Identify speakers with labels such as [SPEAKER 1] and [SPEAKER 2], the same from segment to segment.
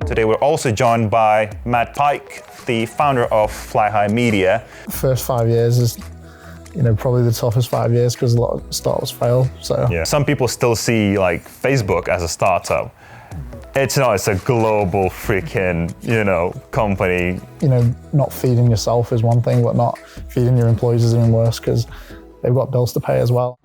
[SPEAKER 1] Today we're also joined by Matt Pyke, the founder of Fly High Media.
[SPEAKER 2] The first 5 years is, probably the toughest 5 years because a lot of startups fail. So
[SPEAKER 1] yeah, some people still see like Facebook as a startup. It's not. It's a global freaking, company.
[SPEAKER 2] Not feeding yourself is one thing, but not feeding your employees is even worse because they've got bills to pay as well.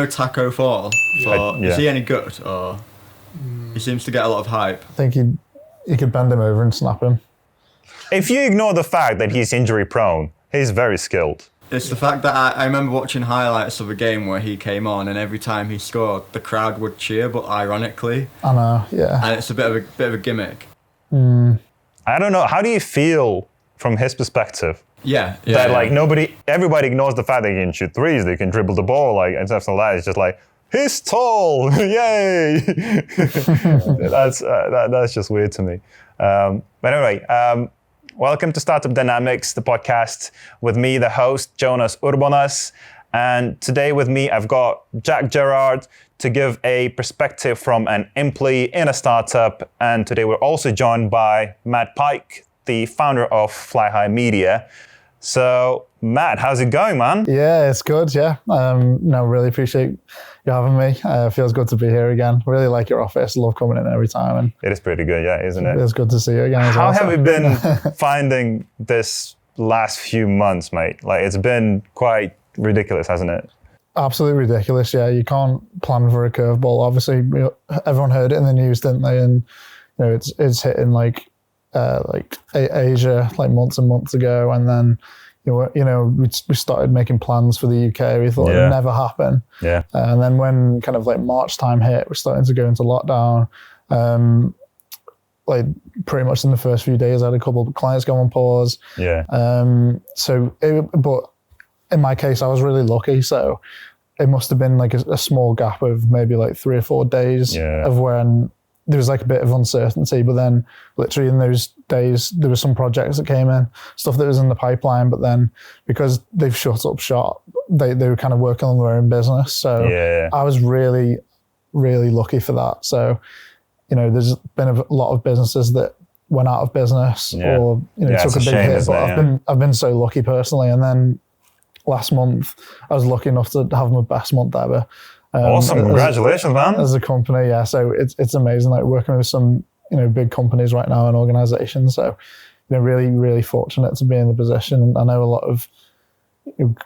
[SPEAKER 3] Taco Fall? Is he any good, or he seems to get a lot of hype?
[SPEAKER 2] I think you could bend him over and snap him.
[SPEAKER 1] If you ignore the fact that he's injury prone, he's very skilled.
[SPEAKER 3] It's the fact that I remember watching highlights of a game where he came on, and every time he scored, the crowd would cheer, but ironically.
[SPEAKER 2] I know, yeah.
[SPEAKER 3] And it's a bit of a gimmick.
[SPEAKER 1] I don't know. How do you feel from his perspective?
[SPEAKER 3] Yeah.
[SPEAKER 1] Everybody ignores the fact that he can shoot threes, they can dribble the ball, and stuff like that. It's just like, he's tall, yay! That's just weird to me. But anyway, welcome to Startup Dynamics, the podcast with me, the host, Jonas Urbonas. And today with me, I've got Jack Gerard to give a perspective from an employee in a startup. And today we're also joined by Matt Pyke, the founder of Fly High Media. So, Matt, how's it going, man?
[SPEAKER 2] Yeah, it's good, yeah. Really appreciate you having me. Feels good to be here again. Really like your office. Love coming in every time. And
[SPEAKER 1] it is pretty good, yeah, isn't it?
[SPEAKER 2] It's good to see you again.
[SPEAKER 1] How have you been finding this last few months, mate? It's been quite ridiculous, hasn't it?
[SPEAKER 2] Absolutely ridiculous, yeah. You can't plan for a curveball. Obviously, everyone heard it in the news, didn't they? And it's hitting Asia months and months ago, and then we started making plans for the UK. We thought it would never happen.
[SPEAKER 1] Yeah.
[SPEAKER 2] And then when kind of March time hit, we're starting to go into lockdown. Pretty much in the first few days, I had a couple of clients go on pause.
[SPEAKER 1] Yeah.
[SPEAKER 2] But in my case, I was really lucky. So it must have been a small gap of maybe 3 or 4 days of when there was a bit of uncertainty, but then literally in those days, there were some projects that came in, stuff that was in the pipeline, but then because they've shut up shop, they were kind of working on their own business. So I was really, really lucky for that. So, there's been a lot of businesses that went out of business or, took a big hit, but I've been so lucky personally. And then last month, I was lucky enough to have my best month ever.
[SPEAKER 1] Awesome, congratulations, man.
[SPEAKER 2] As a company, yeah. So it's amazing, working with some, big companies right now and organizations. So, really, really fortunate to be in the position. I know a lot of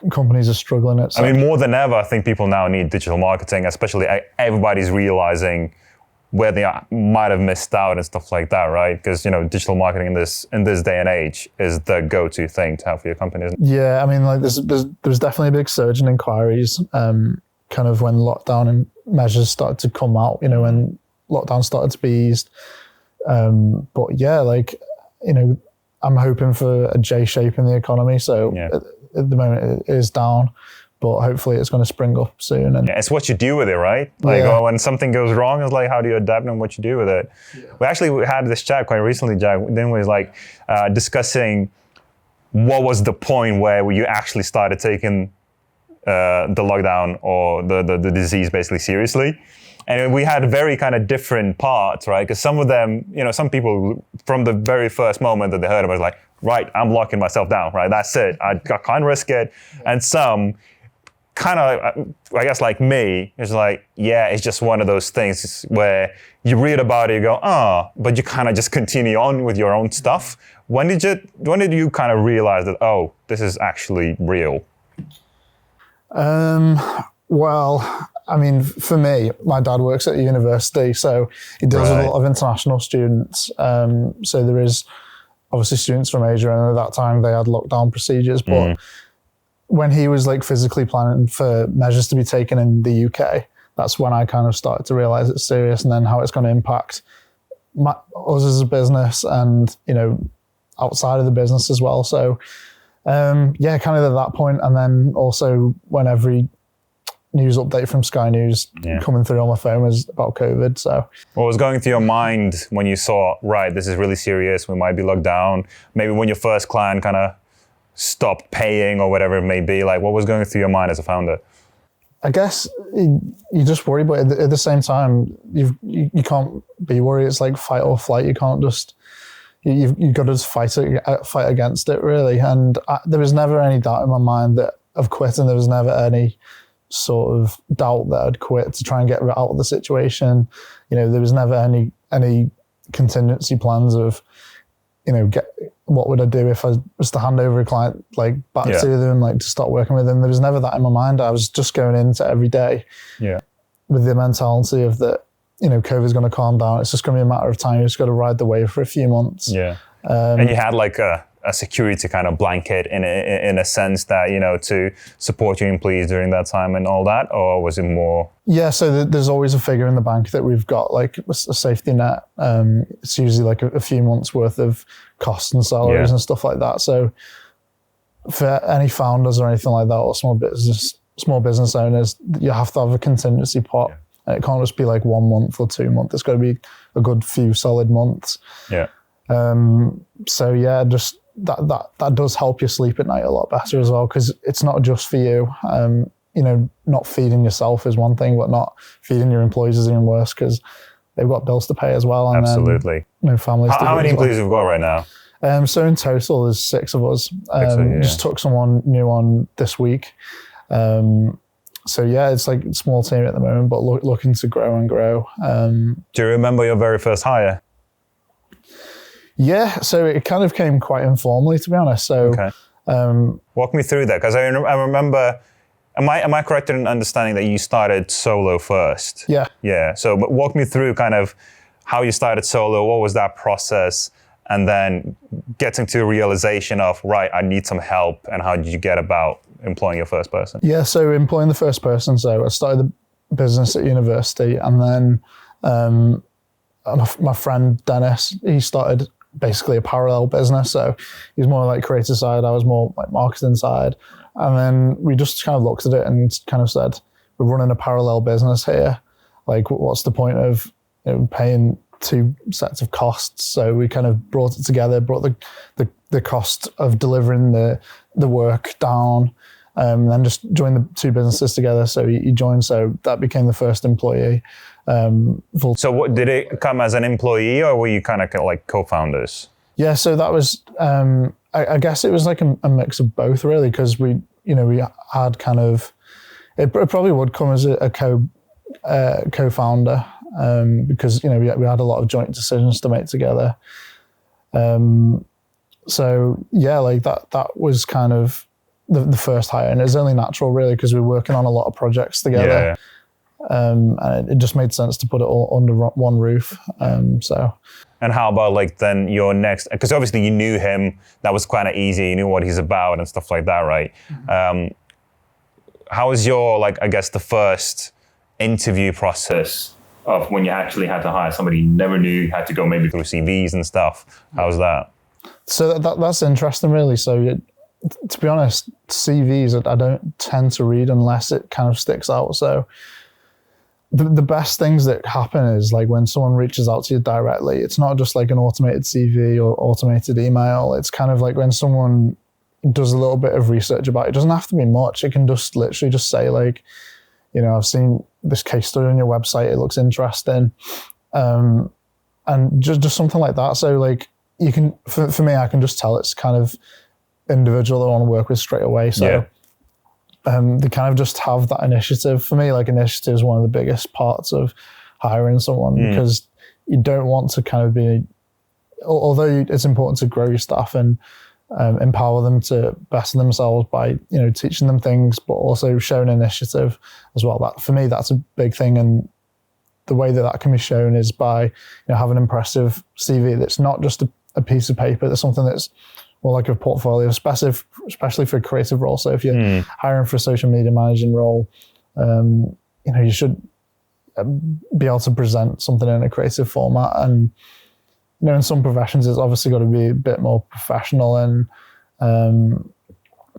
[SPEAKER 2] companies are struggling.
[SPEAKER 1] More than ever, I think people now need digital marketing, especially everybody's realizing where they might have missed out and stuff like that, right? Because, digital marketing in this day and age is the go-to thing to have for your company, isn't it?
[SPEAKER 2] Yeah, there's definitely a big surge in inquiries. Kind of when lockdown and measures started to come out, when lockdown started to be eased. But yeah, I'm hoping for a J shape in the economy. So at the moment it is down, but hopefully it's going to spring up soon. And
[SPEAKER 1] it's what you do with it, right? When something goes wrong, it's how do you adapt and what you do with it? Yeah. We had this chat quite recently, Jack. Then we was discussing what was the point where you actually started taking the lockdown or the disease basically seriously. And we had very kind of different parts, right? Because some of them, some people from the very first moment that they heard about it was right, I'm locking myself down, right? That's it. I can't risk it. And some kind of, I guess like me, it's it's just one of those things where you read about it, you go, but you kind of just continue on with your own stuff. When did you kind of realize that, this is actually real?
[SPEAKER 2] For me, my dad works at a university, so he deals with a lot of international students. So there is obviously students from Asia, and at that time they had lockdown procedures. But when he was physically planning for measures to be taken in the UK, that's when I kind of started to realize it's serious, and then how it's going to impact us as a business and, outside of the business as well. So, kind of at that point. And then also when every news update from Sky News coming through on my phone was about COVID. So
[SPEAKER 1] what was going through your mind when you saw, right, this is really serious, we might be locked down? Maybe when your first client kind of stopped paying or whatever it may be, like what was going through your mind as a founder?
[SPEAKER 2] I guess you just worry, but at the same time, you can't be worried. It's like fight or flight. You can't just, you've got to just fight against it, really. And there was never any doubt in my mind of quitting. There was never any sort of doubt that I'd quit to try and get out of the situation. There was never any contingency plans of, what would I do if I was to hand over a client back to them, to start working with them. There was never that in my mind. I was just going into every day with the mentality of that, COVID's going to calm down. It's just going to be a matter of time. You just got to ride the wave for a few months.
[SPEAKER 1] Yeah. And you had a security kind of blanket in a sense that, to support your employees during that time and all that, or was it more? Yeah,
[SPEAKER 2] so there's always a figure in the bank that we've got, a safety net. It's usually a few months worth of costs and salaries and stuff like that. So for any founders or anything like that, or small business owners, you have to have a contingency pot. And it can't just be 1 month or 2 months. It's got to be a good few solid months.
[SPEAKER 1] Yeah.
[SPEAKER 2] So yeah, just that does help you sleep at night a lot better as well, because it's not just for you. Not feeding yourself is one thing, but not feeding your employees is even worse, because they've got bills to pay as well. And
[SPEAKER 1] absolutely.
[SPEAKER 2] Families.
[SPEAKER 1] How many employees have you got right now?
[SPEAKER 2] So in total, there's 6 of us. Just took someone new on this week. So yeah, it's a small team at the moment, but looking to grow and grow.
[SPEAKER 1] Do you remember your very first hire?
[SPEAKER 2] Yeah, so it kind of came quite informally, to be honest. So,
[SPEAKER 1] walk me through that, because I remember. Am I correct in understanding that you started solo first?
[SPEAKER 2] Yeah.
[SPEAKER 1] Yeah. So, but walk me through kind of how you started solo. What was that process, and then getting to a realization of, right, I need some help, and how did you get about employing your first person?
[SPEAKER 2] Yeah. So employing the first person. So I started the business at university, and then my friend Dennis, he started basically a parallel business. So he's more creative side, I was more marketing side. And then we just kind of looked at it and kind of said, we're running a parallel business here. What's the point of paying 2 sets of costs? So we kind of brought it together, brought the cost of delivering the work down, and then just joined the 2 businesses together. So he joined, so that became the first employee.
[SPEAKER 1] So what, did it come as an employee, or were you kind of co-founders?
[SPEAKER 2] Yeah, so that was, I guess it was a mix of both, really, because we had kind of, it probably would come as a co-founder, because, we had a lot of joint decisions to make together. So yeah, that was kind of the first hire, and it was only natural, really, because we were working on a lot of projects together.
[SPEAKER 1] Yeah.
[SPEAKER 2] And it just made sense to put it all under one roof.
[SPEAKER 1] And how about then your next, because obviously you knew him, that was kind of easy, you knew what he's about and stuff like that, right? Mm-hmm. How was your, I guess, the first interview process of when you actually had to hire somebody you never knew, you had to go maybe through CVs and stuff? How was that?
[SPEAKER 2] So that's interesting, really. So to be honest, CVs I don't tend to read unless it kind of sticks out. So the best things that happen is when someone reaches out to you directly, it's not just an automated CV or automated email. It's kind of when someone does a little bit of research about it. It doesn't have to be much. It can just literally just say I've seen this case study on your website. It looks interesting. And just something like that. So you can, for me, I can just tell it's kind of individual that I want to work with straight away. So.
[SPEAKER 1] Yeah.
[SPEAKER 2] They kind of just have that initiative. For me, initiative is one of the biggest parts of hiring someone, because you don't want to kind of be, although it's important to grow your staff and empower them to better themselves by, teaching them things, but also showing initiative as well. That, for me, that's a big thing. And the way that can be shown is by, having an impressive CV that's not just a piece of paper, that's something that's more like a portfolio, especially for a creative role. So if you're hiring for a social media managing role, you should be able to present something in a creative format. And in some professions, it's obviously got to be a bit more professional and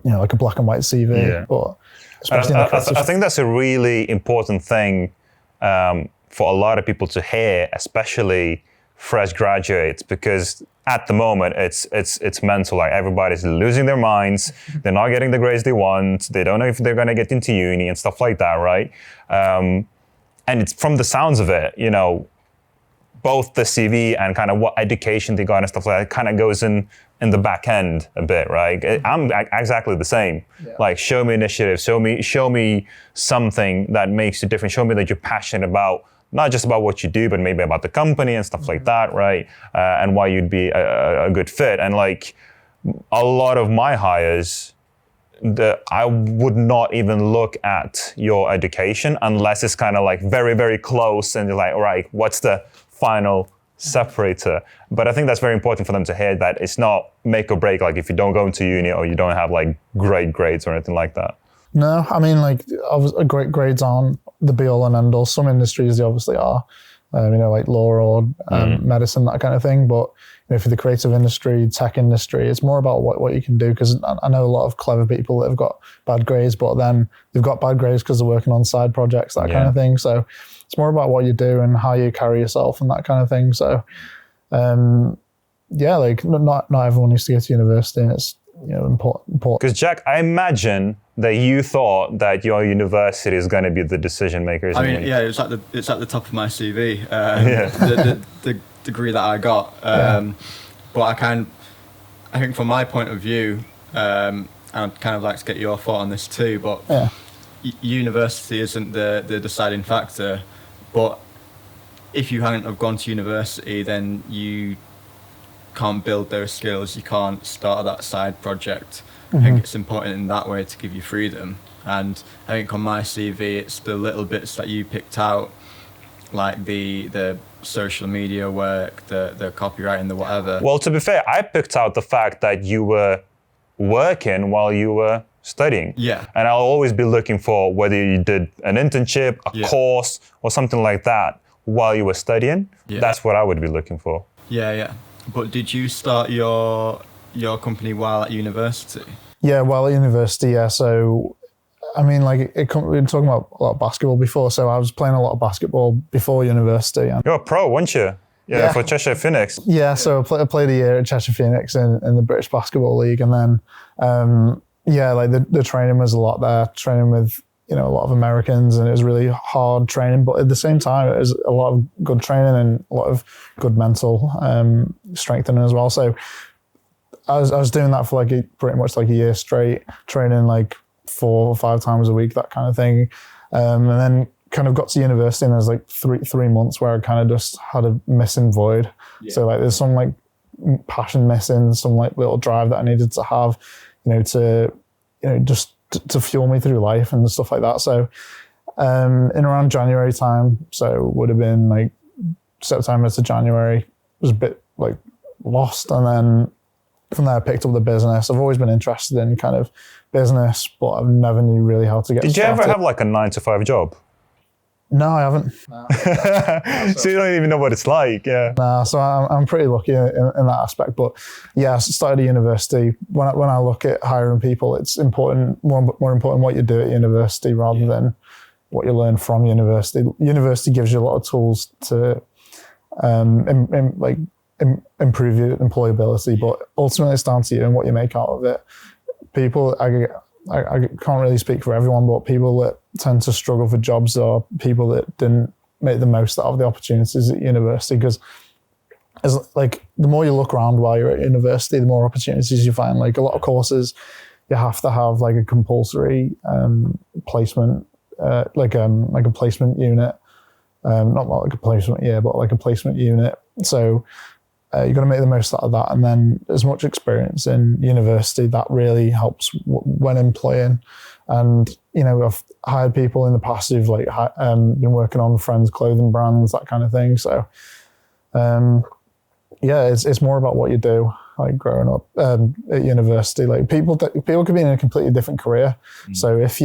[SPEAKER 2] like a black and white CV, but especially
[SPEAKER 1] I think that's a really important thing for a lot of people to hear, especially fresh graduates, because at the moment it's mental. Like everybody's losing their minds. They're not getting the grades they want. They don't know if they're going to get into uni and stuff like that, right? And it's from the sounds of it, both the CV and kind of what education they got and stuff like that kind of goes in the back end a bit, right? I'm exactly the same. Yeah. Like, show me initiative, show me something that makes you different. Show me that you're passionate about, not just about what you do, but maybe about the company and stuff like that, right? And why you'd be a good fit. And like a lot of my hires, I would not even look at your education unless it's kind of like very, very close and you're like, all right, what's the final separator? But I think that's very important for them to hear, that it's not make or break, like if you don't go into uni or you don't have like great grades or anything like that.
[SPEAKER 2] No, I mean, like great grades aren't the be all and end all. Some industries they obviously are, like law or medicine, that kind of thing. But for the creative industry, tech industry, it's more about what you can do. Because I know a lot of clever people that have got bad grades, but then they've got bad grades because they're working on side projects, that kind of thing. So it's more about what you do and how you carry yourself and that kind of thing. So, like not everyone needs to go to university, and it's important.
[SPEAKER 1] Because Jack, I imagine that you thought that your university is going to be the decision makers.
[SPEAKER 3] I mean, it's at the top of my CV. The degree that I got, but I think from my point of view, I'd kind of like to get your thought on this too. But university isn't the deciding factor. But if you hadn't have gone to university, then you can't build those skills. You can't start that side project. I think it's important in that way to give you freedom. And I think on my CV, it's the little bits that you picked out, like the social media work, the copywriting, the whatever.
[SPEAKER 1] Well, to be fair, I picked out the fact that you were working while you were studying.
[SPEAKER 3] Yeah.
[SPEAKER 1] And I'll always be looking for whether you did an internship, a course, or something like that while you were studying. Yeah. That's what I would be looking for.
[SPEAKER 3] Yeah. But did you start your company while at university?
[SPEAKER 2] Yeah, while at university, yeah. So, I mean, like, we were talking about a lot of basketball before, so I was playing a lot of basketball before university.
[SPEAKER 1] You're a pro, weren't you? Yeah, for Cheshire Phoenix.
[SPEAKER 2] Yeah, so I played a year at Cheshire Phoenix in the British Basketball League, and then, like the training was a lot there, training with, a lot of Americans, and it was really hard training, but at the same time, it was a lot of good training and a lot of good mental strengthening as well. So I was doing that for pretty much a year straight, training 4 or 5 times a week, that kind of thing. And then kind of got to university, and there was 3 months where I kind of just had a missing void. Yeah. So there's some passion missing, some little drive that I needed to have, just to fuel me through life and stuff like that. So in around January time, so it would have been September to January, was a bit lost. And then from there I picked up the business. I've always been interested in kind of business, but I've never knew really how to get started.
[SPEAKER 1] Did you ever have a 9-to-5 job?
[SPEAKER 2] No, I haven't. No.
[SPEAKER 1] So you don't even know what it's like, yeah.
[SPEAKER 2] No, so I'm pretty lucky in that aspect. But yeah, I started at university. When I look at hiring people, it's important, more important what you do at university rather than what you learn from university. University gives you a lot of tools to improve your employability, but ultimately it's down to you and what you make out of it. People, I can't really speak for everyone, but people that tend to struggle for jobs are people that didn't make the most out of the opportunities at university. Because the more you look around while you're at university, the more opportunities you find. A lot of courses, you have to have a compulsory placement, a placement unit, not like a placement year, but a placement unit. So you've got to make the most out of that. And then as much experience in university, that really helps when employing. And, I've hired people in the past who've been working on friends' clothing brands, that kind of thing. So, it's more about what you do, growing up at university. People could be in a completely different career. So if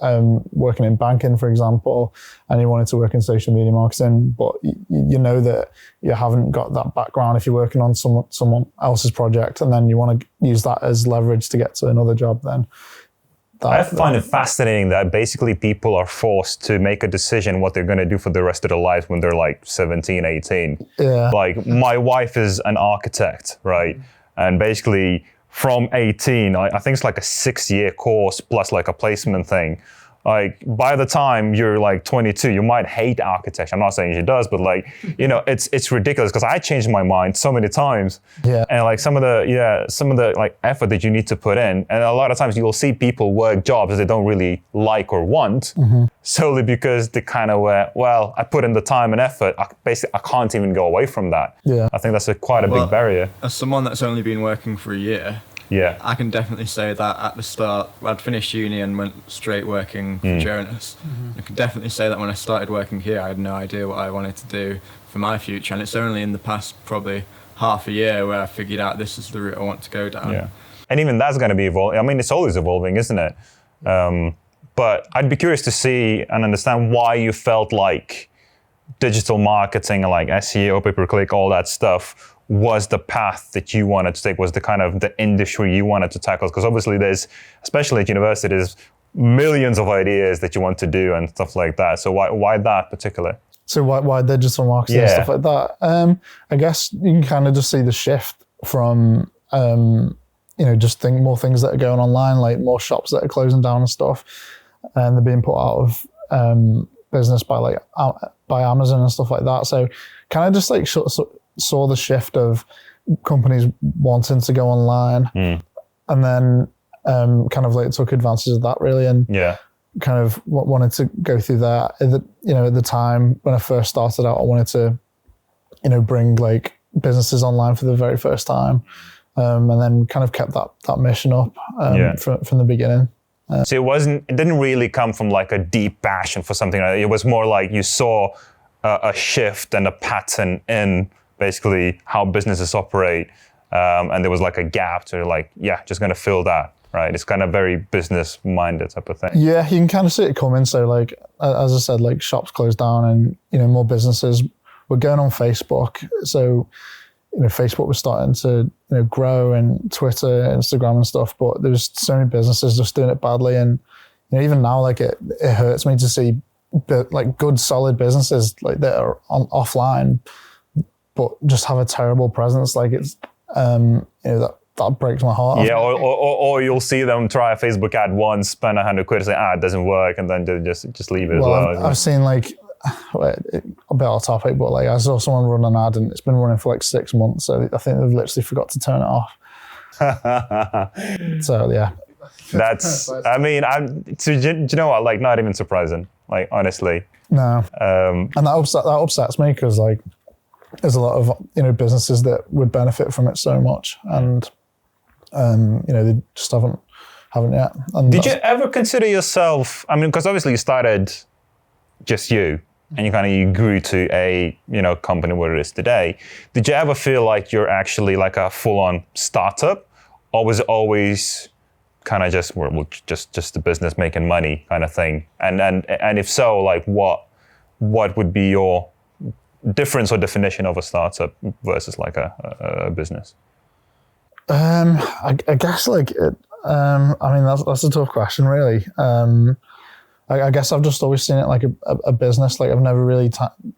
[SPEAKER 2] working in banking, for example, and you wanted to work in social media marketing, but you know that you haven't got that background if you're working on someone else's project, and then you want to use that as leverage to get to another job, then
[SPEAKER 1] I find it fascinating that basically people are forced to make a decision what they're going to do for the rest of their lives when they're like 17, 18.
[SPEAKER 2] Yeah.
[SPEAKER 1] Like my wife is an architect, right? And basically from 18, I think it's like a 6-year course plus like a placement thing. Like by the time you're like 22, you might hate architecture. I'm not saying she does, but like, you know, it's ridiculous because I changed my mind so many times.
[SPEAKER 2] Yeah.
[SPEAKER 1] And like some of the like effort that you need to put in. And a lot of times you'll see people work jobs that they don't really like or want solely because they kind of well, I put in the time and effort. I can't even go away from that.
[SPEAKER 2] Yeah.
[SPEAKER 1] I think that's quite a big barrier.
[SPEAKER 3] As someone that's only been working for a year,
[SPEAKER 1] yeah,
[SPEAKER 3] I can definitely say that at the start, I'd finished uni and went straight working for Jonas. I can definitely say that when I started working here, I had no idea what I wanted to do for my future. And it's only in the past probably half a year where I figured out this is the route I want to go down.
[SPEAKER 1] Yeah. And even that's going to be evolving. I mean, it's always evolving, isn't it? But I'd be curious to see and understand why you felt like digital marketing and like SEO, pay-per-click, all that stuff was the path that you wanted to take, was the kind of the industry you wanted to tackle? Because obviously there's, especially at university, there's millions of ideas that you want to do and stuff like that. So why that particular?
[SPEAKER 2] So why digital marketing and stuff like that? I guess you can kind of just see the shift from, just more things that are going online, like more shops that are closing down and stuff, and they're being put out of business by Amazon and stuff like that. So kind of just like saw the shift of companies wanting to go online, and then kind of like took advantage of that really, and kind of wanted to go through that. At the time when I first started out, I wanted to, bring like businesses online for the very first time, and then kind of kept that mission up from the beginning.
[SPEAKER 1] So it didn't really come from like a deep passion for something. It was more like you saw a shift and a pattern in basically how businesses operate, and there was like a gap to like, just going to fill that, right? It's kind of very business minded type of thing. Yeah,
[SPEAKER 2] you can kind of see it coming. So like, as I said, like shops closed down and, more businesses were going on Facebook. So, Facebook was starting to, grow, and Twitter, Instagram and stuff, but there's so many businesses just doing it badly. And, even now, like it hurts me to see like good, solid businesses like that are offline, but just have a terrible presence. Like it's, that breaks my heart.
[SPEAKER 1] Yeah, or you'll see them try a Facebook ad once, spend 100 quid, say, it doesn't work, and then they just leave it as well.
[SPEAKER 2] I've seen like, a bit off topic, but like I saw someone run an ad and it's been running for like 6 months. So I think they've literally forgot to turn it off. So yeah.
[SPEAKER 1] That's, I mean, do you know what? Like, not even surprising. Like, honestly.
[SPEAKER 2] No. And that upsets me because like, there's a lot of businesses that would benefit from it so much, and they just haven't yet. And
[SPEAKER 1] did you ever consider yourself? I mean, because obviously you started just you, and you grew to a company where it is today. Did you ever feel like you're actually like a full-on startup, or was it always kind of just the business making money kind of thing? And if so, like what would be your difference or definition of a startup versus like a business?
[SPEAKER 2] I guess like I mean that's a tough question really. I guess I've just always seen it like a business. Like I've never really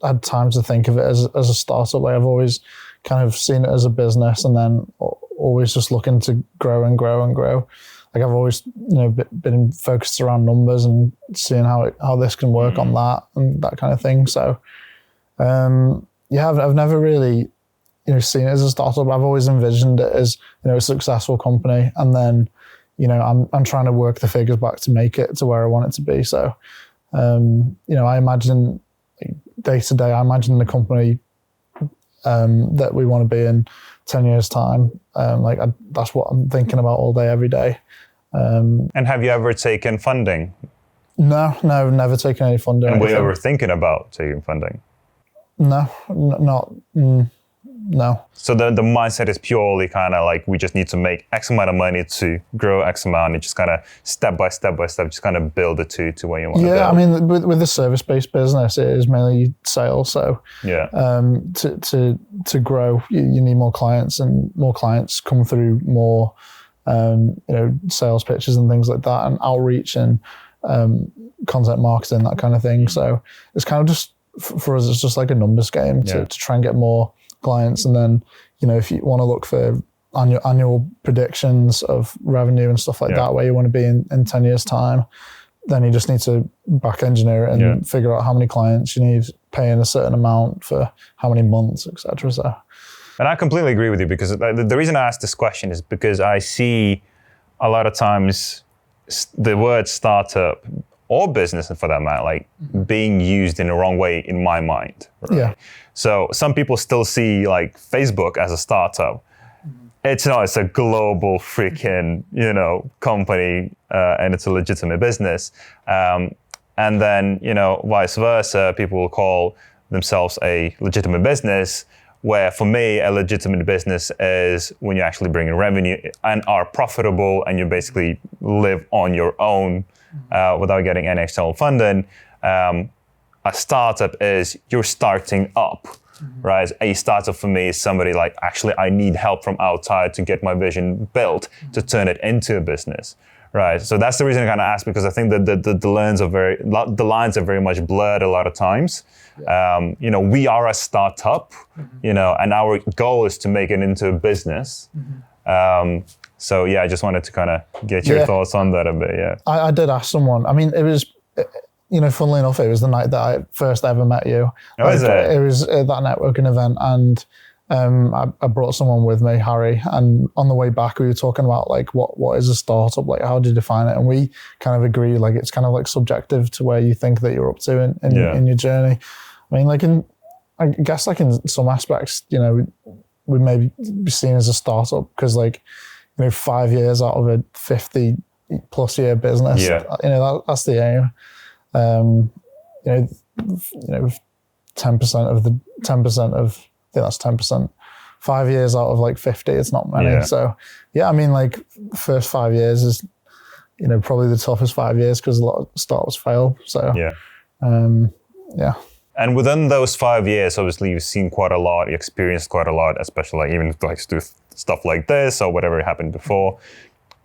[SPEAKER 2] had time to think of it as a startup. Like I've always kind of seen it as a business, and then always just looking to grow and grow and grow. Like I've always been focused around numbers and seeing how this can work on that and that kind of thing. So I've never really seen it as a startup. I've always envisioned it as a successful company, and then I'm trying to work the figures back to make it to where I want it to be. So I imagine day to day, I imagine the company that we want to be in 10 years time. That's what I'm thinking about all day, every day.
[SPEAKER 1] And have you ever taken funding?
[SPEAKER 2] No, never taken any funding.
[SPEAKER 1] And were you ever thinking about taking funding?
[SPEAKER 2] No, not No.
[SPEAKER 1] So the mindset is purely kind of like, we just need to make X amount of money to grow X amount, and just kind of step by step, just kind of build it to where you want to build.
[SPEAKER 2] Yeah, I mean, with the service-based business, it is mainly sales. So to grow, you need more clients, and more clients come through more, sales pitches and things like that, and outreach and content marketing, that kind of thing. So it's kind of just, for us, it's just like a numbers game to try and get more clients. And then, if you want to look for annual predictions of revenue and stuff like that, where you want to be in 10 years time, then you just need to back engineer it and figure out how many clients you need, paying a certain amount for how many months, etc. So,
[SPEAKER 1] and I completely agree with you, because the reason I asked this question is because I see a lot of times the word startup, or business for that matter, like being used in the wrong way in my mind. Right? Yeah. So some people still see like Facebook as a startup. It's not, it's a global freaking, company, and it's a legitimate business. And then, vice versa, people will call themselves a legitimate business, where for me, a legitimate business is when you actually bring in revenue and are profitable, and you basically live on your own without getting any external funding. A startup is you're starting up, right? A startup for me is somebody like, actually, I need help from outside to get my vision built, to turn it into a business, right? So that's the reason I kind of asked, because I think that the lines are very much blurred a lot of times. We are a startup, and our goal is to make it into a business. So I just wanted to kind of get your thoughts on that a bit. Yeah,
[SPEAKER 2] I did ask someone. I mean, it was, funnily enough, it was the night that I first ever met you.
[SPEAKER 1] Oh, is it?
[SPEAKER 2] It was at that networking event, and I brought someone with me, Harry, and on the way back we were talking about like what is a startup, like how do you define it, and we kind of agree like it's kind of like subjective to where you think that you're up to in your journey. I mean, like I guess like in some aspects, we may be seen as a startup because 5 years out of a 50 plus year business, that's the aim. 10% of 10%. 5 years out of like 50, it's not many. Yeah. So I mean, like first 5 years is, probably the toughest 5 years because a lot of startups fail. So
[SPEAKER 1] And within those 5 years, obviously you've seen quite a lot, you experienced quite a lot, especially like even like to do stuff like this or whatever happened before.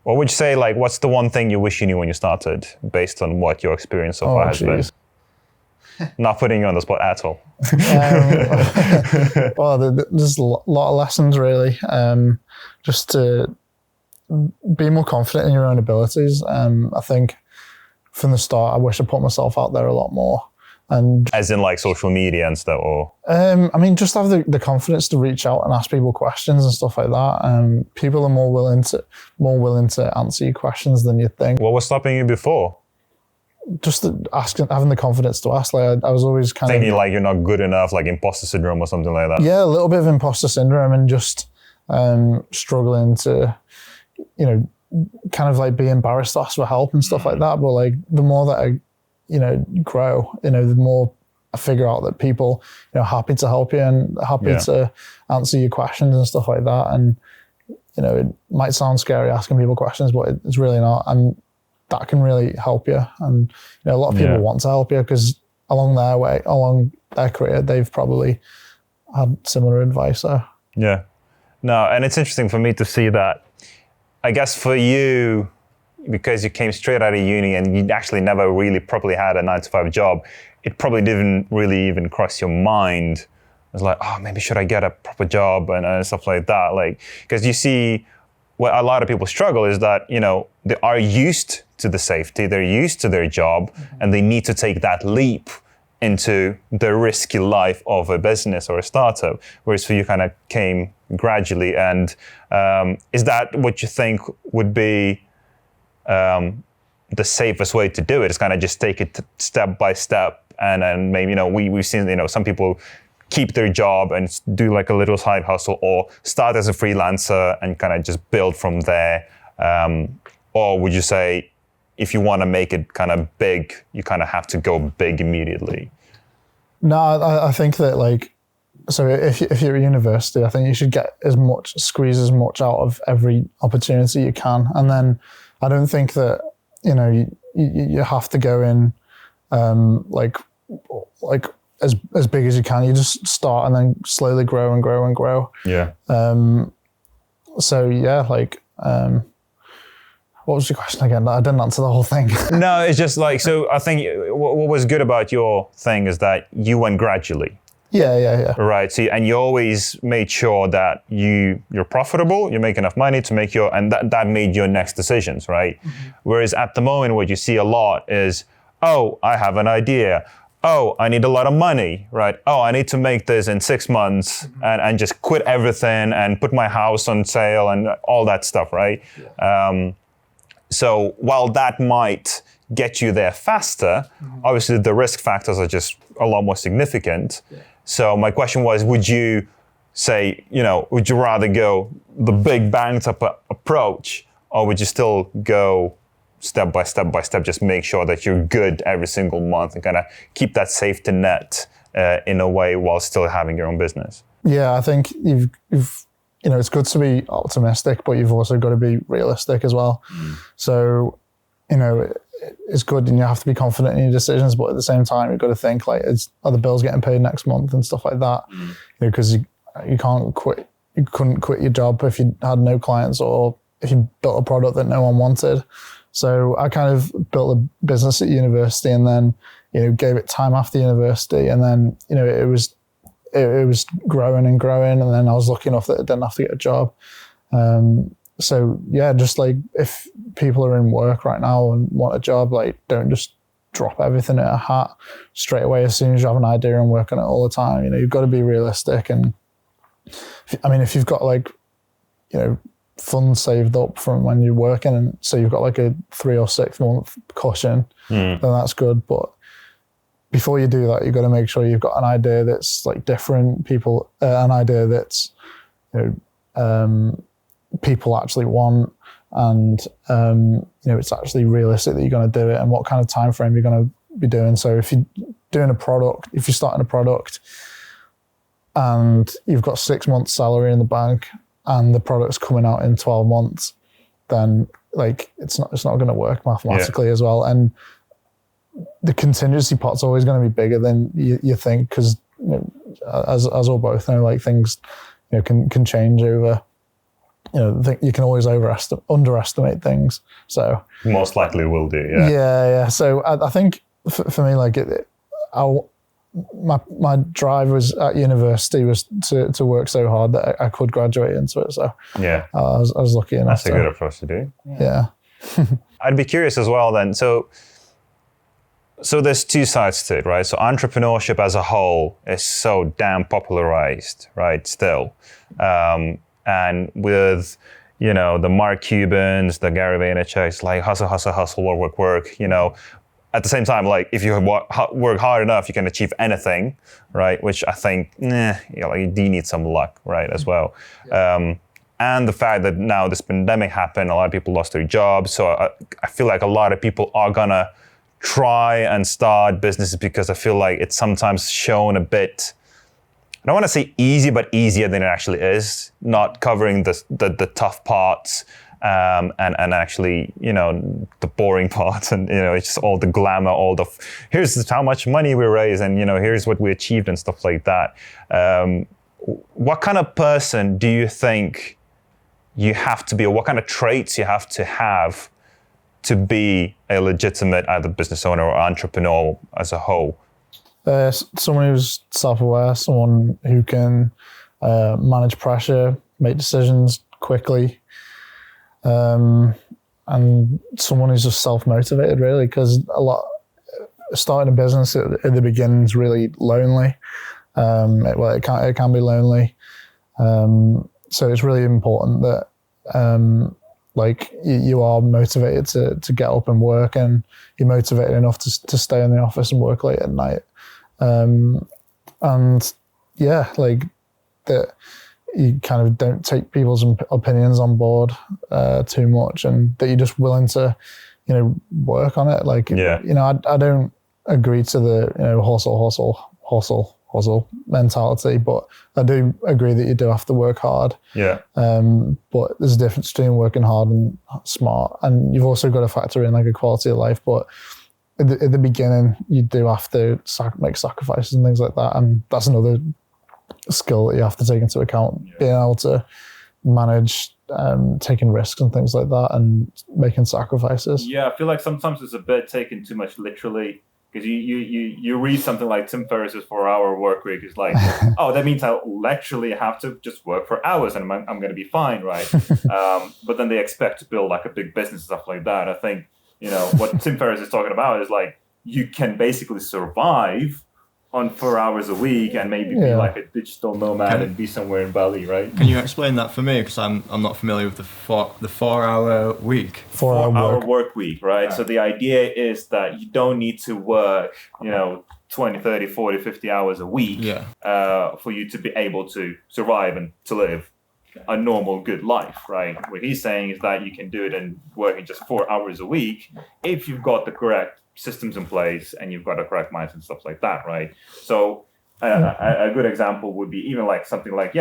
[SPEAKER 1] What would you say, like, what's the one thing you wish you knew when you started, based on what your experience so far has been? Not putting you on the spot at all.
[SPEAKER 2] Well, there's a lot of lessons, really. Just to be more confident in your own abilities. I think from the start, I wish I put myself out there a lot more. And
[SPEAKER 1] as in like social media and stuff, or?
[SPEAKER 2] I mean, just have the confidence to reach out and ask people questions and stuff like that. People are more willing to answer your questions than you think.
[SPEAKER 1] What was stopping you before?
[SPEAKER 2] Just having the confidence to ask. Like I was always kind of
[SPEAKER 1] thinking like you're not good enough, like imposter syndrome or something like that.
[SPEAKER 2] Yeah, a little bit of imposter syndrome, and just struggling to, kind of like be embarrassed to ask for help and stuff like that. But like the more that I grow, the more I figure out that people, happy to help you and happy to answer your questions and stuff like that. And, it might sound scary asking people questions, but it's really not. And that can really help you. And, a lot of people want to help you because along their career, they've probably had similar advice. So.
[SPEAKER 1] Yeah. No, and it's interesting for me to see that, I guess for you, because you came straight out of uni and you actually never really properly had a 9-to-5 job, it probably didn't really even cross your mind. It's like, oh, maybe should I get a proper job and stuff like that? Like, because you see, what a lot of people struggle is that, they are used to the safety, they're used to their job, and they need to take that leap into the risky life of a business or a startup. Whereas for you kind of came gradually. And is that what you think would be the safest way to do it? Is kind of just take it step by step, and then maybe we've seen some people keep their job and do like a little side hustle, or start as a freelancer and kind of just build from there. Or would you say if you want to make it kind of big, you kind of have to go big immediately?
[SPEAKER 2] No, I think that like so if you're at university, I think you should squeeze as much out of every opportunity you can. And then I don't think that, you have to go in like as big as you can. You just start and then slowly grow and grow and grow.
[SPEAKER 1] Yeah.
[SPEAKER 2] So yeah, like, what was your question again? I didn't answer the whole thing.
[SPEAKER 1] No, it's just like, so I think what was good about your thing is that you went gradually.
[SPEAKER 2] Yeah.
[SPEAKER 1] Right. So, and you always made sure that you're profitable, you make enough money to make and that made your next decisions, right? Mm-hmm. Whereas at the moment, what you see a lot is, oh, I have an idea. Oh, I need a lot of money, right? Oh, I need to make this in 6 months and just quit everything and put my house on sale and all that stuff, right? Yeah. So while that might get you there faster, obviously the risk factors are just a lot more significant. Yeah. So my question was, would you say, would you rather go the big banged up approach, or would you still go step by step, just make sure that you're good every single month and kind of keep that safety net in a way while still having your own business? Yeah,
[SPEAKER 2] I think you've it's good to be optimistic, but you've also got to be realistic as well. So, it's good and you have to be confident in your decisions, but at the same time, you've got to think like, are the bills getting paid next month and stuff like that? Because you can't quit. You couldn't quit your job if you had no clients or if you built a product that no one wanted. So I kind of built a business at university and then, gave it time after university. And then, it was growing and growing. And then I was lucky enough that I didn't have to get a job. So yeah, just like if people are in work right now and want a job, like don't just drop everything in a hat straight away as soon as you have an idea and work on it all the time. You've got to be realistic. And if you've got like, funds saved up from when you're working, and so you've got like a 3 or 6 month cushion, then that's good. But before you do that, you've got to make sure you've got an idea that's like different people, an idea that's, people actually want, and it's actually realistic that you're going to do it and what kind of time frame you're going to be doing. So if you're doing if you're starting a product and you've got 6 months salary in the bank and the product's coming out in 12 months, then like it's not going to work mathematically as well. And the contingency pot's always going to be bigger than you think, because as we both know, like things can change over. You can always underestimate things. So
[SPEAKER 1] most likely will do.
[SPEAKER 2] Yeah. So I think for me, like my drive was at university was to work so hard that I could graduate into it. So yeah, I was lucky enough.
[SPEAKER 1] That's a good approach to do.
[SPEAKER 2] Yeah.
[SPEAKER 1] I'd be curious as well then. So there's two sides to it, right? So entrepreneurship as a whole is so damn popularized, right? Still. And with, the Mark Cubans, the Gary Vaynerchuk's, like hustle, work. At the same time, like if you work hard enough, you can achieve anything, right? Which I think, you do need some luck, right, as well. Yeah. And the fact that now this pandemic happened, a lot of people lost their jobs. So I feel like a lot of people are gonna try and start businesses because I feel like it's sometimes shown a bit, I don't want to say easy, but easier than it actually is, not covering the tough parts and actually, the boring parts, and, it's just all the glamour, here's how much money we raised, and, here's what we achieved and stuff like that. What kind of person do you think you have to be, or what kind of traits you have to be a legitimate either business owner or entrepreneur as a whole?
[SPEAKER 2] Someone who's self-aware, someone who can manage pressure, make decisions quickly, and someone who's just self-motivated, really, because starting a business at the beginning is really lonely. It can be lonely. So it's really important that you are motivated to get up and work, and you're motivated enough to stay in the office and work late at night. And yeah, like that you kind of don't take people's opinions on board too much, and that you're just willing to, work on it. Like, I don't agree to the, hustle hustle mentality, but I do agree that you do have to work hard.
[SPEAKER 1] Yeah.
[SPEAKER 2] But there's a difference between working hard and smart, and you've also got to factor in like a quality of life. But at the beginning, you do have to make sacrifices and things like that, and that's another skill that you have to take into account. Being able to manage taking risks and things like that, and making sacrifices.
[SPEAKER 4] Yeah, I feel like sometimes it's a bit taken too much literally. Because you read something like Tim Ferriss's 4-hour work week, it's like, oh, that means I literally have to just work for hours and I'm going to be fine, right? But then they expect to build like a big business and stuff like that. I think, what Tim Ferriss is talking about is like, you can basically survive on 4 hours a week and maybe be like a digital nomad and be somewhere in Bali, right?
[SPEAKER 3] Can you explain that for me? Because I'm not familiar with the 4-hour week.
[SPEAKER 4] 4-hour work week, right? So the idea is that you don't need to work, 20, 30, 40, 50 hours a week for you to be able to survive and to live a normal, good life, right? What he's saying is that you can do it in working just 4 hours a week if you've got the correct systems in place and you've got a correct mindset and stuff like that, right? So a good example would be even like something like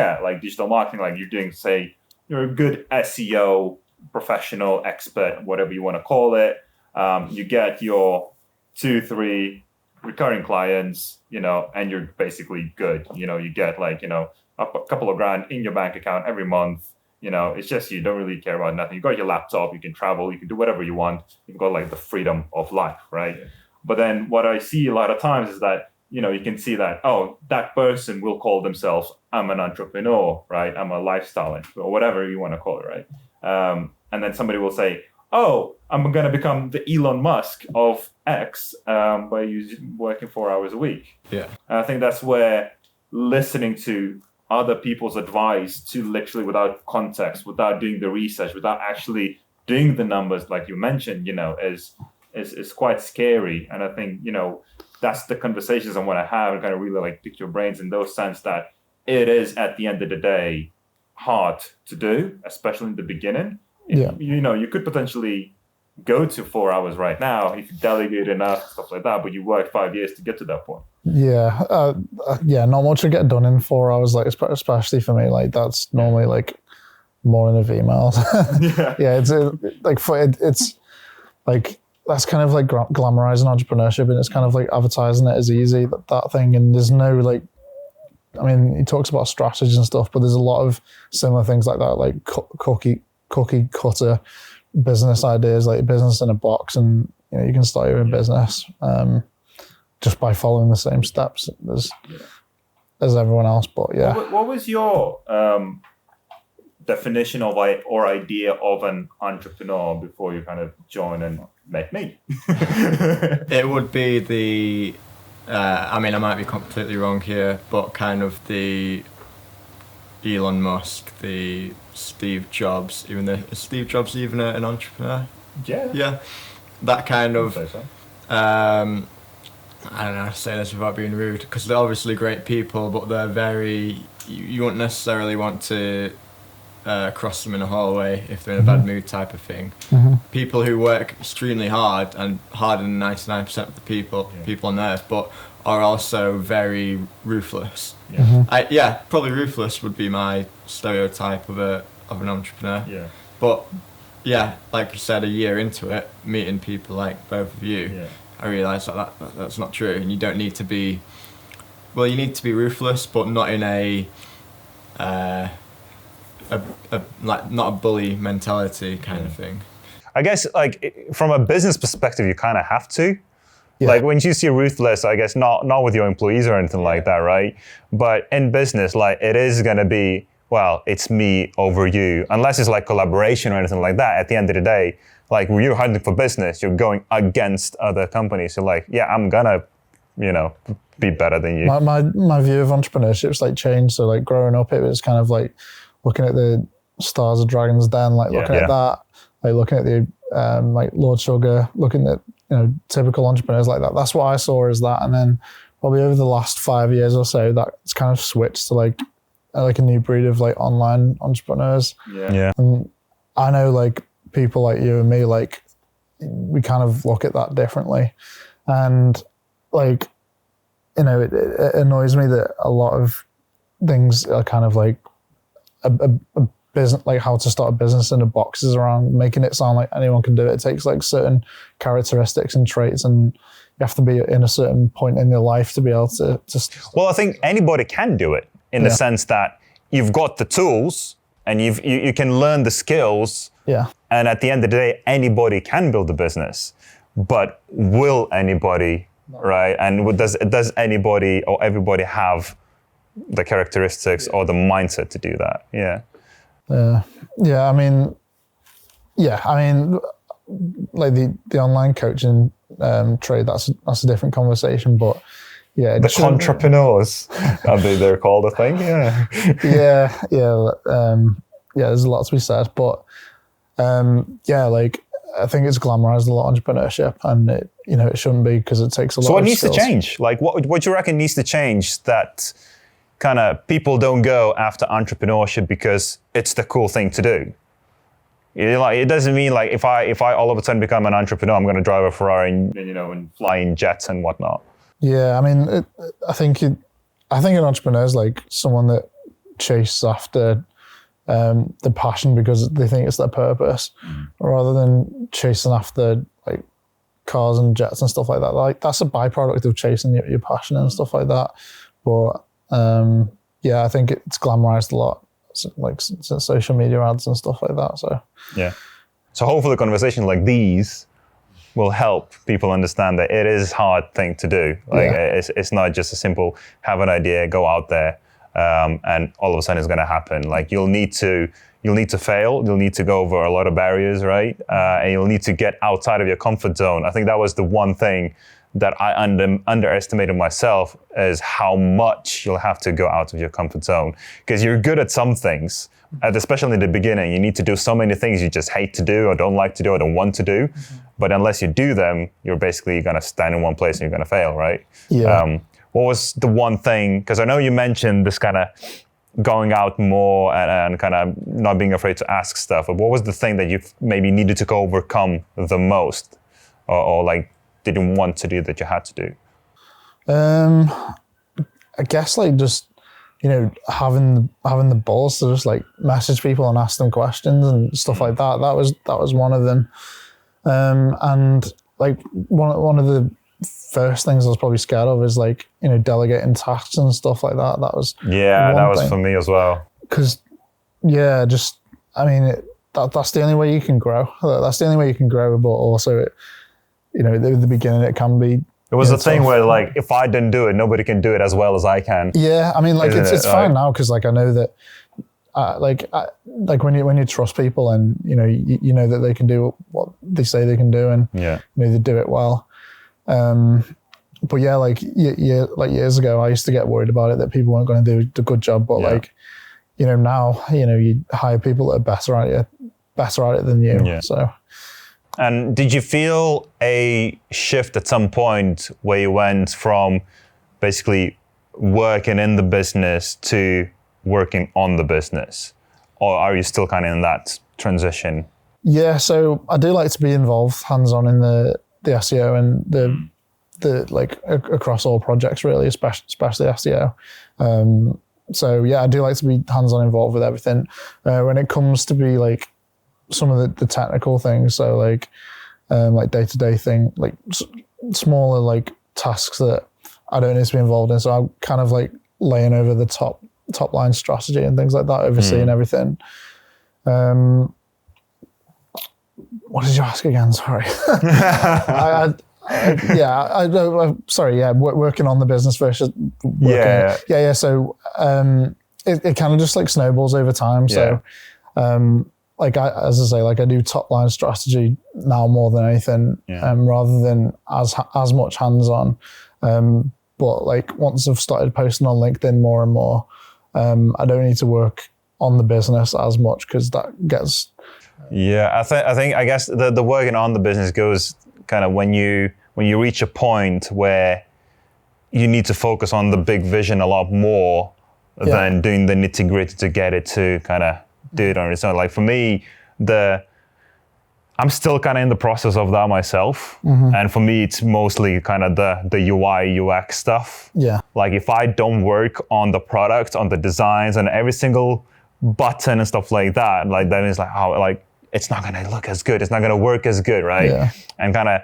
[SPEAKER 4] digital marketing, like you're doing, say, you're a good SEO professional, expert, whatever you want to call it. You get your 2-3 recurring clients, and you're basically good. You get like, a couple of grand in your bank account every month. It's just you don't really care about nothing. You got your laptop, you can travel, you can do whatever you want. You've got like the freedom of life, right? Yeah. But then what I see a lot of times is that, you can see that, oh, that person will call themselves, I'm an entrepreneur, right? I'm a lifestyle or whatever you want to call it, right? And then somebody will say, oh, I'm going to become the Elon Musk of X by working 4 hours a week.
[SPEAKER 3] Yeah.
[SPEAKER 4] And I think that's where listening to other people's advice to literally without context, without doing the research, without actually doing the numbers, like you mentioned, is quite scary. And I think, that's the conversations I want to have and kind of really like pick your brains in those sense that it is at the end of the day hard to do, especially in the beginning.
[SPEAKER 2] Yeah.
[SPEAKER 4] You could potentially go to 4 hours right now if you delegate enough, stuff like that, but you work 5 years to get to that point.
[SPEAKER 2] Yeah. Not much will get done in 4 hours, like especially for me. Like that's normally like morning of emails. It's like that's kind of like glamorizing entrepreneurship, and it's kind of like advertising it as easy, that thing. And there's no like, I mean, he talks about strategies and stuff, but there's a lot of similar things like that, like cookie cutter business ideas, like business in a box, and you can start your own business just by following the same steps as everyone else. But yeah,
[SPEAKER 4] what was your definition of or idea of an entrepreneur before you kind of join and met me?
[SPEAKER 3] It would be the I mean, I might be completely wrong here, but kind of the Elon Musk, the Steve Jobs, is Steve Jobs even an entrepreneur? Yeah, that kind of I don't know how to say this without being rude, because they're obviously great people, but they're very, you won't necessarily want to cross them in a hallway if they're in a bad mood type of thing. Mm-hmm. People who work extremely hard, and harder than 99% of the people on earth, but are also very ruthless. Probably ruthless would be my stereotype of an entrepreneur. Yeah. But yeah, like you said, a year into it, meeting people like both of you, I realised that's not true, and you don't need to be. Well, you need to be ruthless, but not in a not a bully mentality kind of thing.
[SPEAKER 1] I guess like from a business perspective, you kind of have to. Yeah. Like when you see ruthless, I guess not with your employees or anything like that, right? But in business, like it is gonna be, well, it's me over you, unless it's like collaboration or anything like that. At the end of the day, like when you're hunting for business, you're going against other companies. So like, yeah, I'm gonna, be better than you.
[SPEAKER 2] My view of entrepreneurship is like changed. So like growing up, it was kind of like looking at the Stars of Dragon's Den, like looking at that, like looking at the like Lord Sugar, looking at typical entrepreneurs like that. That's what I saw as that. And then probably over the last 5 years or so, that's kind of switched to like a new breed of like online entrepreneurs.
[SPEAKER 1] Yeah.
[SPEAKER 2] And I know like people like you and me, like we kind of look at that differently. And like it annoys me that a lot of things are kind of like a business, like how to start a business in a boxes around making it sound like anyone can do it. It takes like certain characteristics and traits, and you have to be in a certain point in your life to be able to
[SPEAKER 1] Well, I think anybody can do it in the sense that you've got the tools and you can learn the skills.
[SPEAKER 2] Yeah.
[SPEAKER 1] And at the end of the day, anybody can build a business, but will anybody, right? And does anybody or everybody have the characteristics or the mindset to do that? Yeah.
[SPEAKER 2] I mean, like the online coaching trade, that's a different conversation, but yeah.
[SPEAKER 1] The entrepreneurs, they're called, I think, yeah. There's a lot to be said, but like I think it's glamorized a lot, entrepreneurship, and it shouldn't be, because it takes a lot of skills. So what needs to change? Like what do you reckon needs to change that kind of people don't go after entrepreneurship because it's the cool thing to do? It doesn't mean like if I all of a sudden become an entrepreneur, I'm going to drive a Ferrari and fly in jets and whatnot.
[SPEAKER 2] Yeah, I mean, I think an entrepreneur is like someone that chases after the passion because they think it's their purpose, rather than chasing after like cars and jets and stuff like that. Like that's a byproduct of chasing your passion and stuff like that. But I think it's glamorized a lot, like social media ads and stuff like that. So
[SPEAKER 1] yeah. So hopefully conversations like these will help people understand that it is a hard thing to do. Like it's not just a simple have an idea, go out there, and all of a sudden it's going to happen. Like you'll need to fail. You'll need to go over a lot of barriers, right? And you'll need to get outside of your comfort zone. I think that was the one thing that I underestimated myself, is how much you'll have to go out of your comfort zone. Because you're good at some things, especially in the beginning. You need to do so many things you just hate to do or don't like to do or don't want to do. But unless you do them, you're basically going to stand in one place and you're going to fail, right?
[SPEAKER 2] Yeah.
[SPEAKER 1] What was the one thing, because I know you mentioned this kind of going out more and kind of not being afraid to ask stuff, but what was the thing that you maybe needed to overcome the most, or like didn't want to do that you had to do?
[SPEAKER 2] I guess like just, having the balls to just like message people and ask them questions and stuff like that. That was one of them. And like one of the first things I was probably scared of is like, delegating tasks and stuff like that. That was
[SPEAKER 1] that was for me as well.
[SPEAKER 2] Because that's the only way you can grow. That's the only way you can grow. But also, at the beginning, it can be. It
[SPEAKER 1] was a thing where like, if I didn't do it, nobody can do it as well as I can.
[SPEAKER 2] Yeah, I mean, like it's fine now because like I know that. Like when you trust people and you know that they can do what they say they can do, and they do it well. But yeah, like years ago, I used to get worried about it, that people weren't going to do a good job. But now you hire people that are better at it than you. Yeah. So.
[SPEAKER 1] And did you feel a shift at some point where you went from basically working in the business to working on the business, or are you still kind of in that transition?
[SPEAKER 2] Yeah, so I do like to be involved hands-on in the SEO and the like across all projects really, especially SEO. So yeah, I do like to be hands-on involved with everything. When it comes to be like some of the technical things, so like day-to-day thing, like smaller like tasks that I don't need to be involved in. So I'm kind of like laying over the top line strategy and things like that, overseeing everything. What did you ask again? Sorry. Working on the business versus working. Yeah. So it kind of just like snowballs over time. So I do top line strategy now more than anything, rather than as much hands-on. But like once I've started posting on LinkedIn more and more, I don't need to work on the business as much because that gets.
[SPEAKER 1] Yeah, I guess the working on the business goes kind of when you reach a point where you need to focus on the big vision a lot more than doing the nitty gritty to get it to kind of do it on its own. Like for me, I'm still kind of in the process of that myself. And for me, it's mostly kind of the UI, UX stuff.
[SPEAKER 2] Yeah.
[SPEAKER 1] Like if I don't work on the product, on the designs and every single button and stuff like that, like then it's like, oh, like it's not going to look as good. It's not going to work as good, right?
[SPEAKER 2] Yeah.
[SPEAKER 1] And kind of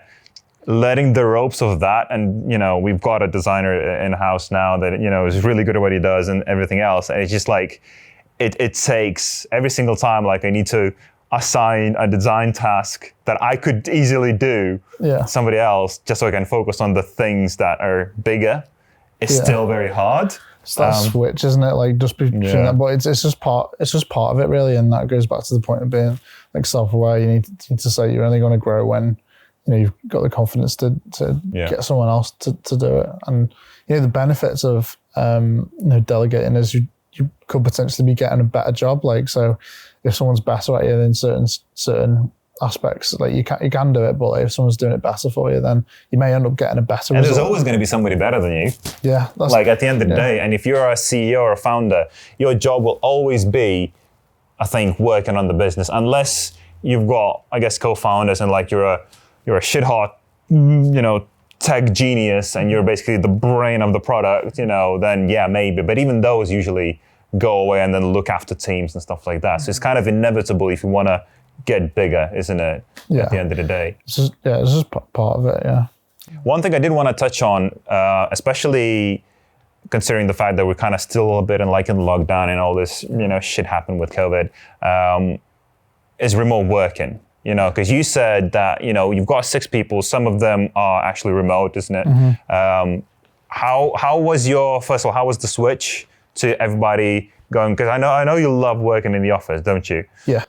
[SPEAKER 1] letting the ropes of that. And, you know, we've got a designer in-house now that, you know, is really good at what he does and everything else. And it's just like, it takes every single time, like I need to assign a design task that I could easily do somebody else just so I can focus on the things that are bigger. It's still very hard.
[SPEAKER 2] It's that switch, isn't it? Like just between that, but it's just part of it really, and that goes back to the point of being like self-aware. You need to say you're only going to grow when you know you've got the confidence to get someone else to do it. And you know the benefits of you know delegating is you could potentially be getting a better job. Like so, if someone's better at it in certain aspects, like you can do it, but if someone's doing it better for you, then you may end up getting a better result.
[SPEAKER 1] And there's always going to be somebody better than you.
[SPEAKER 2] Yeah.
[SPEAKER 1] Like at the end of the day, and if you're a CEO or a founder, your job will always be, I think, working on the business, unless you've got, I guess, co-founders and like you're a shit-hot, you know, tech genius and you're basically the brain of the product, you know, then yeah, maybe. But even those usually go away and then look after teams and stuff like that. So it's kind of inevitable if you want to get bigger, isn't it?
[SPEAKER 2] Yeah.
[SPEAKER 1] At the end of the day.
[SPEAKER 2] It's just part of it, yeah.
[SPEAKER 1] One thing I did want to touch on, especially considering the fact that we're kind of still a bit in lockdown and all this, you know, shit happened with COVID, is remote working. You know, because you said that, you know, you've got 6 people, some of them are actually remote, isn't it? How was first of all, how was the switch to everybody going? Because I know you love working in the office, don't you?
[SPEAKER 2] Yeah.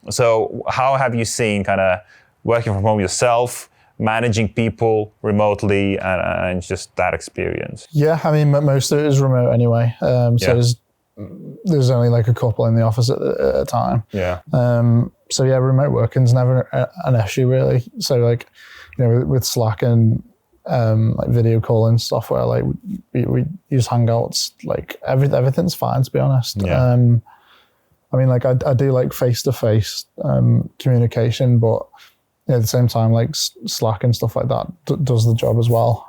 [SPEAKER 1] So how have you seen kind of working from home yourself, managing people remotely and just that experience?
[SPEAKER 2] Yeah, I mean, most of it is remote anyway. So there's only like a couple in the office at a time.
[SPEAKER 1] Yeah.
[SPEAKER 2] So yeah, remote working's never an issue really. So like, you know, with Slack and like video calling software, like we use Hangouts, like everything's fine to be honest.
[SPEAKER 1] Yeah.
[SPEAKER 2] I mean, like I do like face-to-face communication, but at the same time, like Slack and stuff like that does the job as well.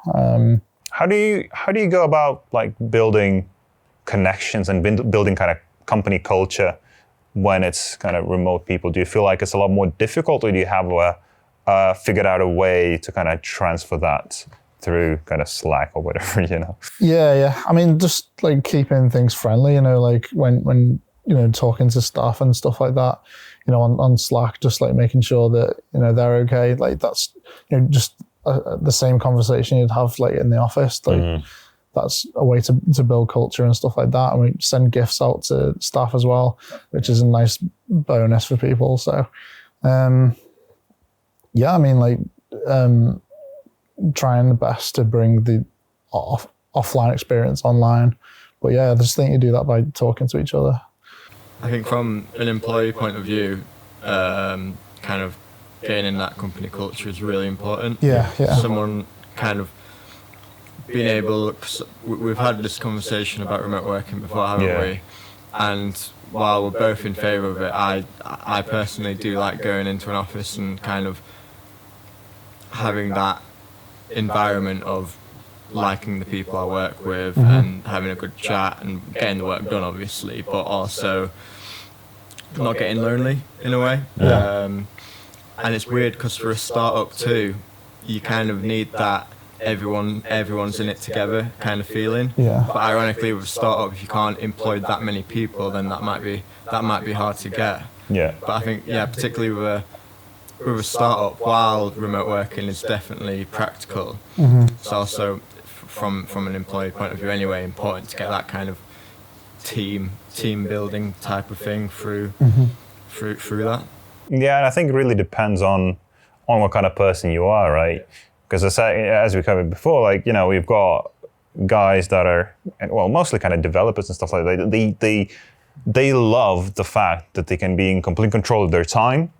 [SPEAKER 1] How do you go about like building connections and building kind of company culture when it's kind of remote people? Do you feel like it's a lot more difficult, or do you have figured out a way to kind of transfer that through kind of Slack or whatever, you know?
[SPEAKER 2] Yeah. I mean, just like keeping things friendly, you know, like when you know, talking to staff and stuff like that, you know, on Slack, just like making sure that, you know, they're okay. Like that's, you know, just the same conversation you'd have like in the office. Like that's a way to build culture and stuff like that. And we send gifts out to staff as well, which is a nice bonus for people. So, yeah, I mean, like trying the best to bring the offline experience online. But yeah, I just think you do that by talking to each other.
[SPEAKER 3] I think from an employee point of view, kind of gaining that company culture is really important.
[SPEAKER 2] Yeah.
[SPEAKER 3] Someone kind of being able, cause we've had this conversation about remote working before, haven't we? And while we're both in favour of it, I personally do like going into an office and kind of having that environment of liking the people I work with and having a good chat and getting the work done, obviously, but also not getting lonely in a way. And it's weird because for a startup too, you kind of need that everyone's in it together kind of feeling. But ironically, with a startup, if you can't employ that many people, then that might be hard to get. But I think particularly with a startup, while remote working is definitely practical, it's also from an employee point of view anyway important to get that kind of team building type of thing through that.
[SPEAKER 1] Yeah, and I think it really depends on what kind of person you are, right? Because as we covered before, like, you know, we've got guys that are, well, mostly kind of developers and stuff like that. They love the fact that they can be in complete control of their time.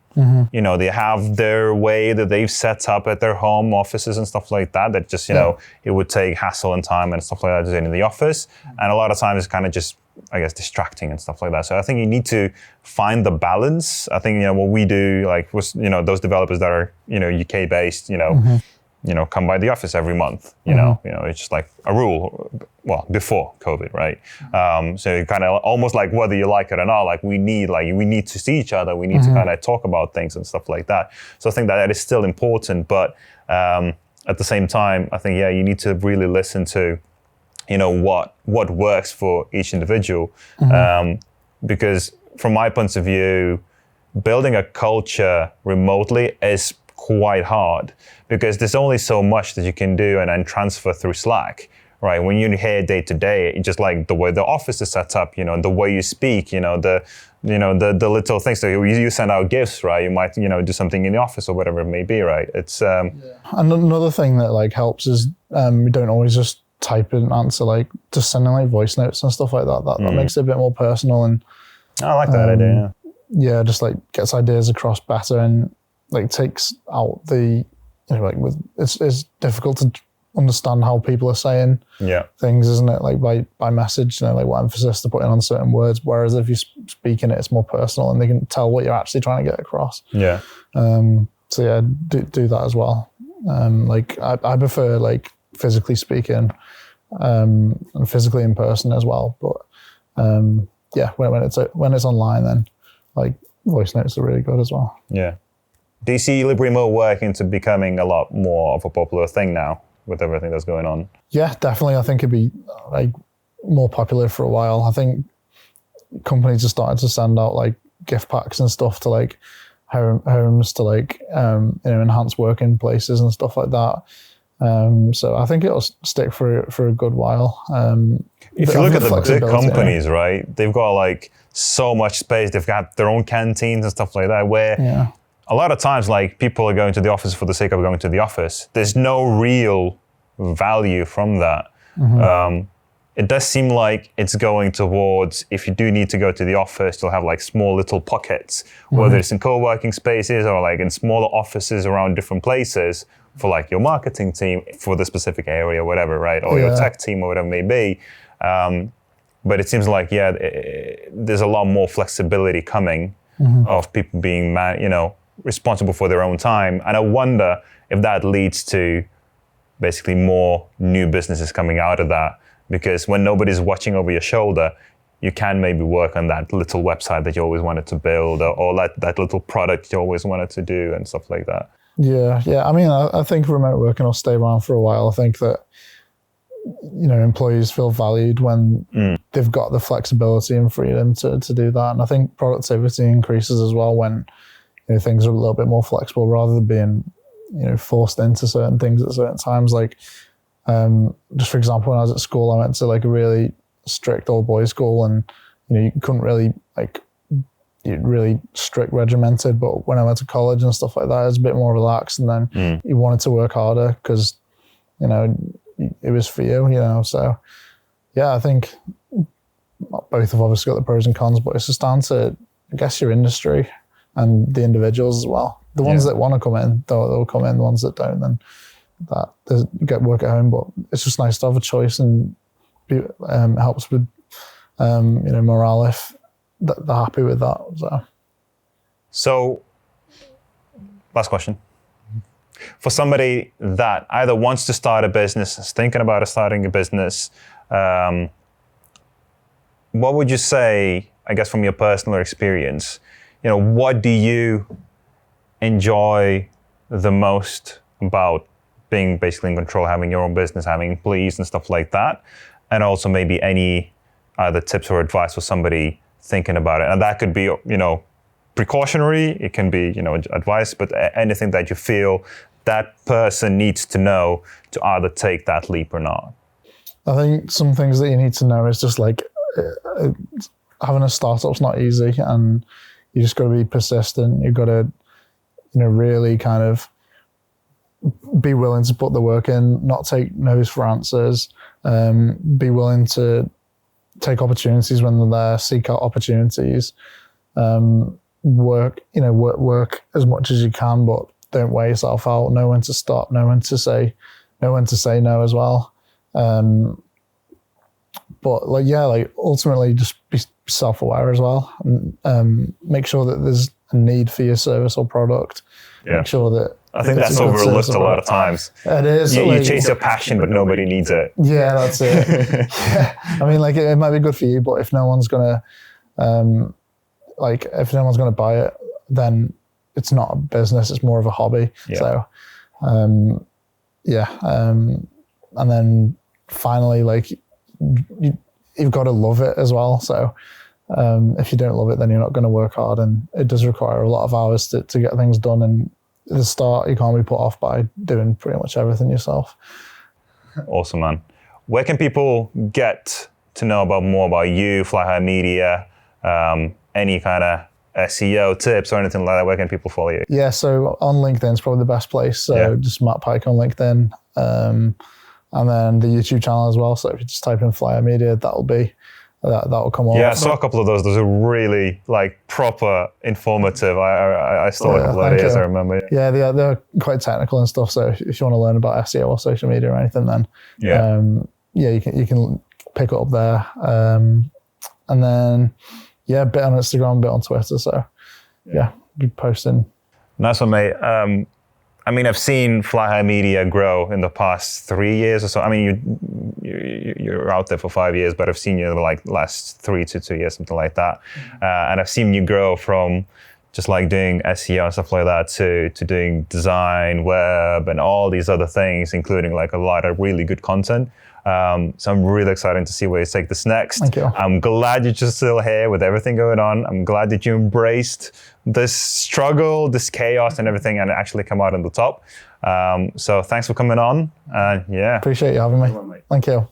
[SPEAKER 1] You know, they have their way that they've set up at their home offices and stuff like that just, you know, it would take hassle and time and stuff like that to get in the office. And a lot of times it's kind of just I guess, distracting and stuff like that. So I think you need to find the balance. I think, what we do, like, was, those developers that are, UK based, come by the office every month, it's just like a rule, well, before COVID, right? So kind of almost like whether you like it or not, like we need to see each other. We need to kind of talk about things and stuff like that. So I think that is still important, but at the same time, I think, you need to really listen to, what works for each individual. Because from my point of view, building a culture remotely is quite hard, because there's only so much that you can do and then transfer through Slack, right? When you're here day to day, just like the way the office is set up, the way you speak, the little things. So you send out gifts, right? You might, do something in the office or whatever it may be, right? It's
[SPEAKER 2] And another thing that like helps is we don't always just type an answer, like just sending like voice notes and stuff like that. That makes it a bit more personal, and
[SPEAKER 1] I like that idea.
[SPEAKER 2] Yeah, just like gets ideas across better, and like takes out the, it's difficult to understand how people are saying things, isn't it? Like by message, like what emphasis they're putting on certain words. Whereas if you're speaking it, it's more personal, and they can tell what you're actually trying to get across.
[SPEAKER 1] Yeah.
[SPEAKER 2] So yeah, do that as well. Like I prefer like physically speaking, and physically in person as well. But when it's online, then like voice notes are really good as well.
[SPEAKER 1] Yeah. Do you see remote work into becoming a lot more of a popular thing now with everything that's going on? Yeah,
[SPEAKER 2] definitely. I think it'd be like more popular for a while. I think companies are starting to send out like gift packs and stuff to like homes to like enhance working places and stuff like that. So I think it'll stick for a good while.
[SPEAKER 1] If you look at the big companies, right, they've got like so much space. They've got their own canteens and stuff like that, where a lot of times, like, people are going to the office for the sake of going to the office. There's no real value from that. It does seem like it's going towards, if you do need to go to the office, you'll have like small little pockets, whether it's in co-working spaces or like in smaller offices around different places for like your marketing team for the specific area, whatever, right? Or your tech team or whatever it may be. But it seems like, there's a lot more flexibility coming of people being, responsible for their own time. And I wonder if that leads to basically more new businesses coming out of that, because when nobody's watching over your shoulder, you can maybe work on that little website that you always wanted to build, or that little product you always wanted to do and stuff like that.
[SPEAKER 2] Yeah. I mean, I think remote working will stay around for a while. I think that, employees feel valued when they've got the flexibility and freedom to do that. And I think productivity increases as well when things are a little bit more flexible, rather than being forced into certain things at certain times. Like just for example, when I was at school, I went to like a really strict all boys school, and you couldn't really really strict regimented. But when I went to college and stuff like that, it was a bit more relaxed, and then you wanted to work harder because it was for you. So yeah, I think both have obviously got the pros and cons, but it's just down to, I guess, your industry and the individuals as well. The ones that want to come in, they'll come in. The ones that don't, then that get work at home. But it's just nice to have a choice, and helps with morale if they're happy with that. So
[SPEAKER 1] last question. For somebody that either wants to start a business, is thinking about starting a business, what would you say, I guess, from your personal experience, what do you enjoy the most about being basically in control, having your own business, having employees and stuff like that? And also maybe any other tips or advice for somebody thinking about it. And that could be, precautionary, it can be, advice, but anything that you feel that person needs to know to either take that leap or not.
[SPEAKER 2] I think some things that you need to know is just like having a startup's not easy, and you just got to be persistent. You've got to, really kind of be willing to put the work in, not take no's for answers, be willing to take opportunities when they're there, seek out opportunities, work as much as you can, but don't wear yourself out. Know when to stop, know when to say no as well. But like, yeah, like ultimately just be self-aware as well, and make sure that there's a need for your service or product.
[SPEAKER 1] Yeah.
[SPEAKER 2] Make sure that
[SPEAKER 1] I think that's overlooked a lot of times.
[SPEAKER 2] It is.
[SPEAKER 1] You chase your passion, but nobody needs it.
[SPEAKER 2] Yeah, that's it. Yeah. I mean, like it might be good for you, but if no one's gonna, if no one's gonna buy it, then it's not a business. It's more of a hobby.
[SPEAKER 1] Yeah.
[SPEAKER 2] So, and then finally, like you've got to love it as well. So. If you don't love it, then you're not going to work hard, and it does require a lot of hours to get things done. And at the start, you can't be put off by doing pretty much everything yourself.
[SPEAKER 1] Awesome, man. Where can people get to know more about you, Fly High Media, any kind of SEO tips or anything like that? Where can people follow you?
[SPEAKER 2] Yeah, so on LinkedIn is probably the best place. So just Matt Pyke on LinkedIn, and then the YouTube channel as well. So if you just type in Fly High Media, that will come up.
[SPEAKER 1] Yeah, I saw a couple of those. Those are really like proper informative. I saw a couple of ideas, I remember.
[SPEAKER 2] Yeah, they're quite technical and stuff. So if you want to learn about SEO or social media or anything, then you can pick it up there. And then a bit on Instagram, a bit on Twitter. So be posting.
[SPEAKER 1] Nice one, mate. I mean, I've seen Fly High Media grow in the past 3 years or so. I mean, you're out there for 5 years, but I've seen you like last 3 to 2 years, something like that. And I've seen you grow from just like doing SEO and stuff like that to doing design, web, and all these other things, including like a lot of really good content. So I'm really excited to see where you take this next.
[SPEAKER 2] Thank you.
[SPEAKER 1] I'm glad you're just still here with everything going on. I'm glad that you embraced this struggle, this chaos and everything, and actually come out on the top. So thanks for coming on.
[SPEAKER 2] Appreciate you having me. Thank you.